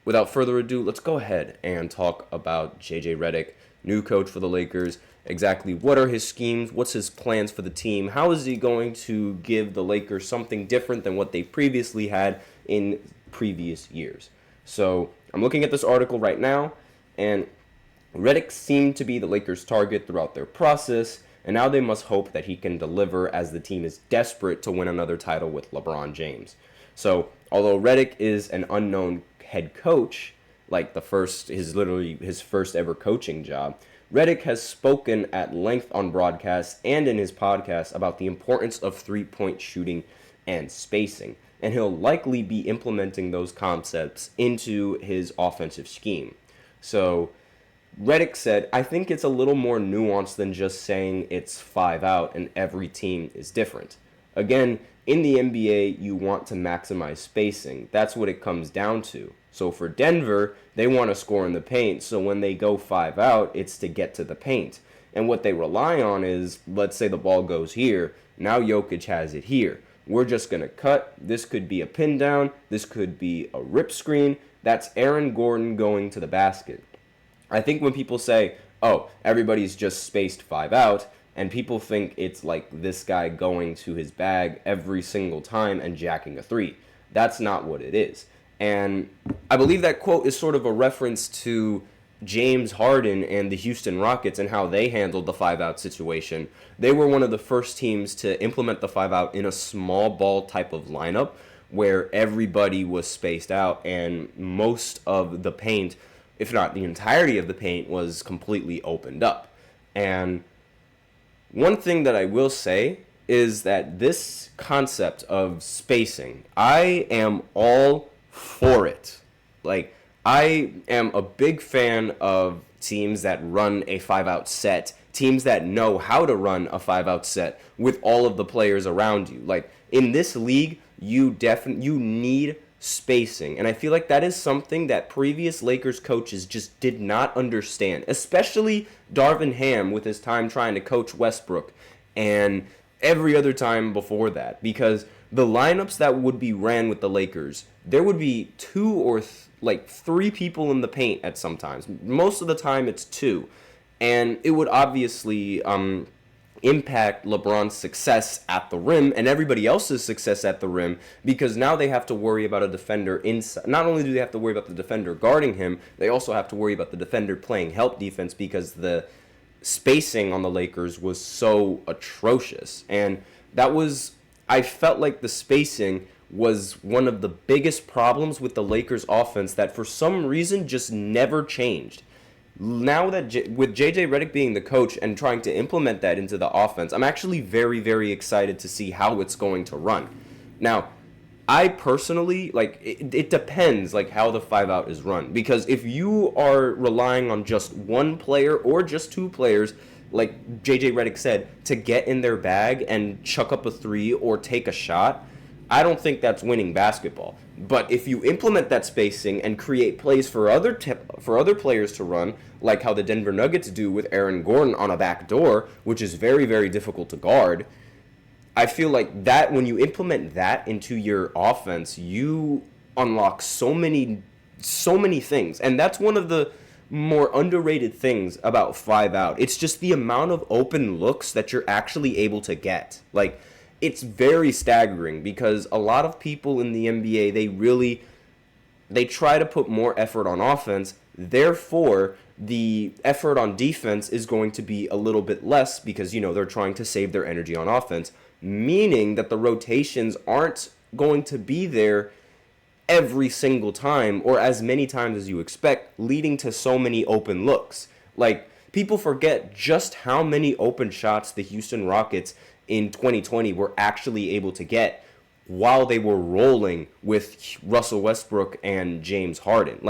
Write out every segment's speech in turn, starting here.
without further ado, let's go ahead and talk about JJ Redick, new coach for the Lakers. Exactly what are his schemes? What's his plans for the team? How is he going to give the Lakers something different than what they previously had in previous years? So I'm looking at this article right now, and Redick seemed to be the Lakers' target throughout their process, and now they must hope that he can deliver as the team is desperate to win another title with LeBron James. So, although Redick is an unknown head coach, like his first ever coaching job, Redick has spoken at length on broadcasts and in his podcast about the importance of three-point shooting and spacing, and he'll likely be implementing those concepts into his offensive scheme. So, Redick said, I think it's a little more nuanced than just saying it's 5 out and every team is different. Again, in the NBA, you want to maximize spacing. That's what it comes down to. So for Denver, they want to score in the paint, so when they go 5 out, it's to get to the paint. And what they rely on is, let's say the ball goes here, now Jokic has it here. We're just going to cut. This could be a pin down. This could be a rip screen. That's Aaron Gordon going to the basket. I think when people say, oh, everybody's just spaced 5 out, and people think it's like this guy going to his bag every single time and jacking a 3. That's not what it is. And I believe that quote is sort of a reference to James Harden and the Houston Rockets and how they handled the 5 out situation. They were one of the first teams to implement the 5 out in a small ball type of lineup where everybody was spaced out and most of the paint, if not the entirety of the paint, was completely opened up. And one thing that I will say is that this concept of spacing, I am all for it. Like, I am a big fan of teams that run a 5-out set, teams that know how to run a 5-out set with all of the players around you. Like, in this league, you need spacing, and I feel like that is something that previous Lakers coaches just did not understand, especially Darvin Ham with his time trying to coach Westbrook and every other time before that, because the lineups that would be ran with the Lakers, there would be 2 or 3 people in the paint at some times. Most of the time it's 2, and it would obviously impact LeBron's success at the rim and everybody else's success at the rim, because now they have to worry about a defender inside. Not only do they have to worry about the defender guarding him, they also have to worry about the defender playing help defense because the spacing on the Lakers was so atrocious. And I felt like the spacing was one of the biggest problems with the Lakers offense that for some reason just never changed. Now that with JJ Redick being the coach and trying to implement that into the offense, I'm actually very, very excited to see how it's going to run. Now, I personally, it depends, how the 5-out is run. Because if you are relying on just one player or just 2 players, like JJ Redick said, to get in their bag and chuck up a 3 or take a shot, I don't think that's winning basketball. But if you implement that spacing and create plays for other players to run, like how the Denver Nuggets do with Aaron Gordon on a back door, which is very, very difficult to guard, I feel like that when you implement that into your offense, you unlock so many things. And that's one of the more underrated things about 5-out. It's just the amount of open looks that you're actually able to get. It's very staggering because a lot of people in the NBA, they try to put more effort on offense. Therefore, the effort on defense is going to be a little bit less because, they're trying to save their energy on offense, meaning that the rotations aren't going to be there every single time or as many times as you expect, leading to so many open looks. People forget just how many open shots the Houston Rockets in 2020 were actually able to get while they were rolling with Russell Westbrook and James Harden.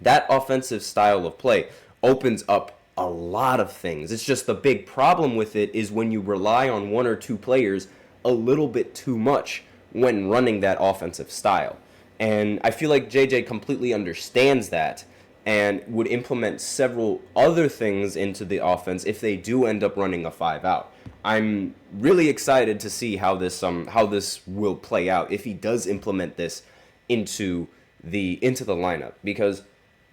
That offensive style of play opens up a lot of things. It's just the big problem with it is when you rely on 1 or 2 players a little bit too much when running that offensive style. And I feel like JJ completely understands that and would implement several other things into the offense if they do end up running a 5-out. I'm really excited to see how this will play out if he does implement this into into the lineup, because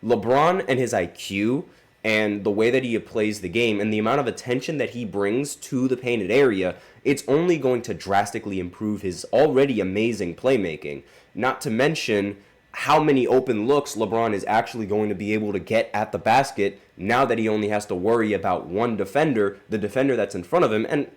LeBron and his IQ and the way that he plays the game and the amount of attention that he brings to the painted area, it's only going to drastically improve his already amazing playmaking. Not to mention how many open looks LeBron is actually going to be able to get at the basket now that he only has to worry about one defender, the defender that's in front of him. And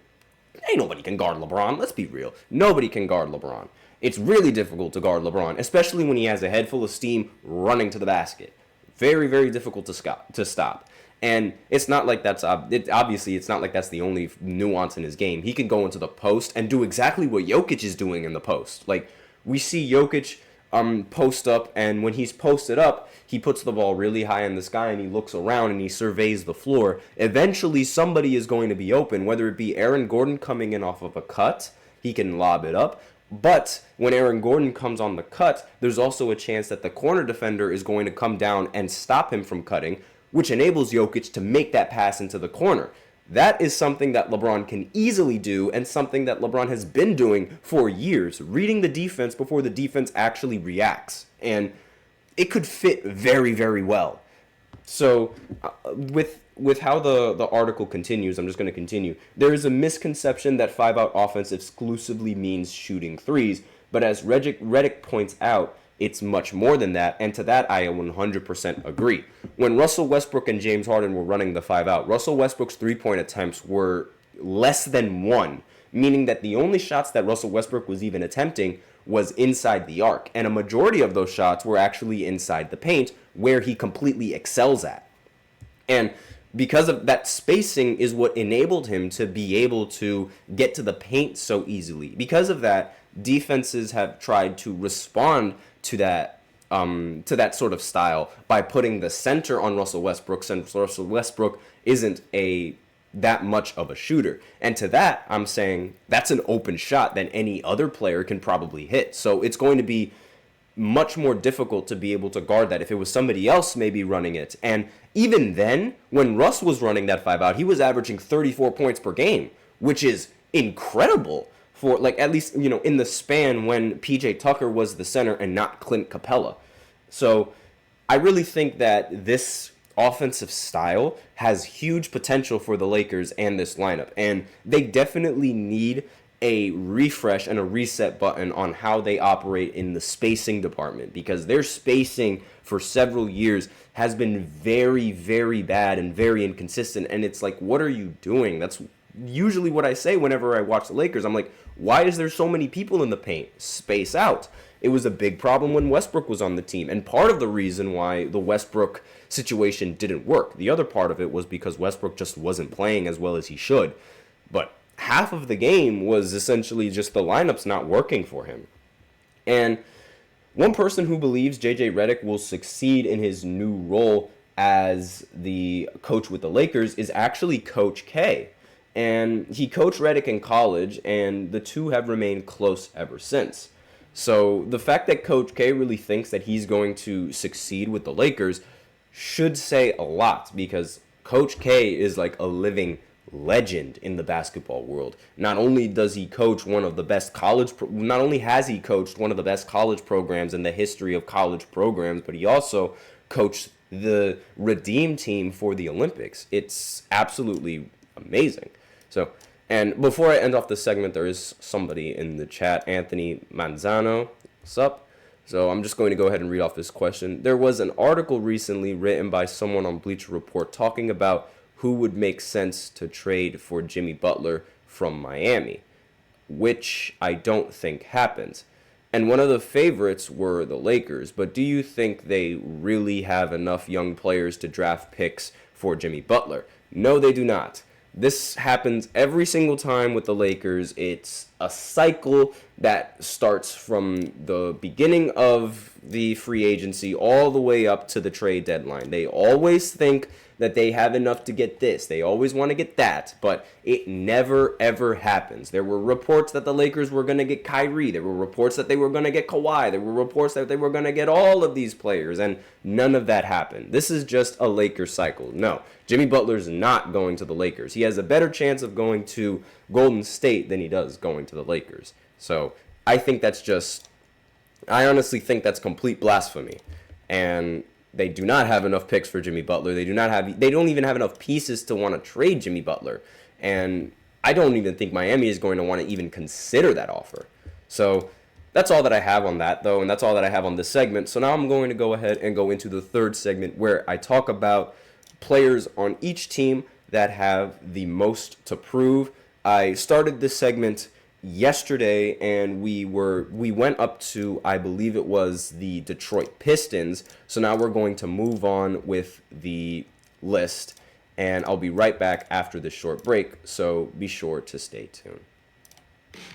ain't nobody can guard LeBron. Let's be real. Nobody can guard LeBron. It's really difficult to guard LeBron, especially when he has a head full of steam running to the basket. Very, very difficult to stop. And it's not like obviously it's not like that's the only nuance in his game. He can go into the post and do exactly what Jokic is doing in the post. Like, we see Jokic post up, and when he's posted up, he puts the ball really high in the sky and he looks around and he surveys the floor. Eventually, somebody is going to be open, whether it be Aaron Gordon coming in off of a cut, he can lob it up. But when Aaron Gordon comes on the cut, there's also a chance that the corner defender is going to come down and stop him from cutting, which enables Jokic to make that pass into the corner. That is something that LeBron can easily do, and something that LeBron has been doing for years, reading the defense before the defense actually reacts. And it could fit very, very well. So with how the article continues, I'm just going to continue. There is a misconception that 5-out offense exclusively means shooting threes, but as Redick points out, it's much more than that, and to that I 100% agree. When Russell Westbrook and James Harden were running the 5-out, Russell Westbrook's three-point attempts were less than 1, meaning that the only shots that Russell Westbrook was even attempting was inside the arc, and a majority of those shots were actually inside the paint, where he completely excels at. And because of that, spacing is what enabled him to be able to get to the paint so easily. Because of that, defenses have tried to respond to that sort of style by putting the center on Russell Westbrook, since Russell Westbrook isn't that much of a shooter. And to that, I'm saying that's an open shot that any other player can probably hit. So it's going to be much more difficult to be able to guard that if it was somebody else maybe running it. And even then, when Russ was running that 5-out, he was averaging 34 points per game, which is incredible for, like, at least, in the span when PJ Tucker was the center and not Clint Capella. So I really think that this offensive style has huge potential for the Lakers and this lineup, and they definitely need a refresh and a reset button on how they operate in the spacing department, because their spacing for several years has been very, very bad and very inconsistent. And it's like, what are you doing? That's usually what I say whenever I watch the Lakers. I'm like, why is there so many people in the paint? Space out. It was a big problem when Westbrook was on the team, and part of the reason why the Westbrook situation didn't work. The other part of it was because Westbrook just wasn't playing as well as he should. But half of the game was essentially just the lineups not working for him. And one person who believes JJ Redick will succeed in his new role as the coach with the Lakers is actually Coach K. And he coached Redick in college, and the two have remained close ever since. So the fact that Coach K really thinks that he's going to succeed with the Lakers should say a lot, because Coach K is like a living legend in the basketball world. Not only does he coach one of the best not only has he coached one of the best college programs in the history of college programs, but he also coached the Redeem team for the Olympics. It's absolutely amazing. So, and before I end off this segment, there is somebody in the chat, Anthony Manzano. What's up? So I'm just going to go ahead and read off this question. There was an article recently written by someone on Bleacher Report talking about who would make sense to trade for Jimmy Butler from Miami, which I don't think happens. And one of the favorites were the Lakers, but do you think they really have enough young players to draft picks for Jimmy Butler? No, they do not. This happens every single time with the Lakers. It's a cycle that starts from the beginning of the free agency all the way up to the trade deadline. They always think that they have enough to get this. They always want to get that, but it never, ever happens. There were reports that the Lakers were going to get Kyrie. There were reports that they were going to get Kawhi. There were reports that they were going to get all of these players, and none of that happened. This is just a Lakers cycle. No, Jimmy Butler's not going to the Lakers. He has a better chance of going to Golden State than he does going to the Lakers. So I think that's just I honestly think that's complete blasphemy. And they do not have enough picks for Jimmy Butler. They don't even have enough pieces to want to trade Jimmy Butler. And I don't even think Miami is going to want to even consider that offer. So that's all that I have on that, though, and that's all that I have on this segment. So now I'm going to go ahead and go into the third segment where I talk about players on each team that have the most to prove. I started this segment yesterday, and we went up to, I believe it was the Detroit Pistons. So now we're going to move on with the list, and I'll be right back after this short break, so be sure to stay tuned.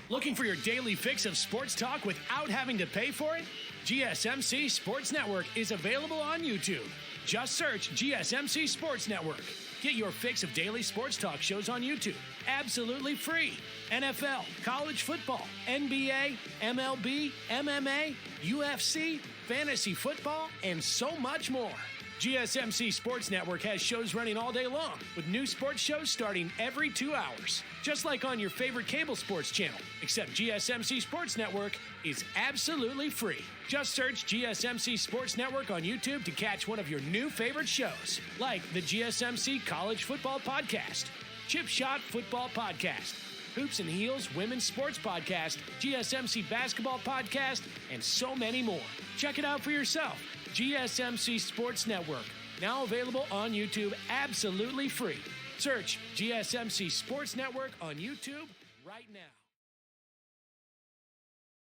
Looking for your daily fix of sports talk without having to pay for it? GSMC Sports Network is available on YouTube. Just search GSMC Sports Network. Get your fix of daily sports talk shows on YouTube, absolutely free. NFL, college football, NBA, MLB, MMA, UFC, fantasy football, and so much more. GSMC Sports Network has shows running all day long, with new sports shows starting every 2 hours. Just like on your favorite cable sports channel, except GSMC Sports Network is absolutely free. Just search GSMC Sports Network on YouTube to catch one of your new favorite shows, like the GSMC College Football Podcast, Chip Shot Football Podcast, Hoops and Heels Women's Sports Podcast, GSMC Basketball Podcast, and so many more. Check it out for yourself. GSMC Sports Network, now available on YouTube absolutely free. Search GSMC Sports Network on YouTube right now.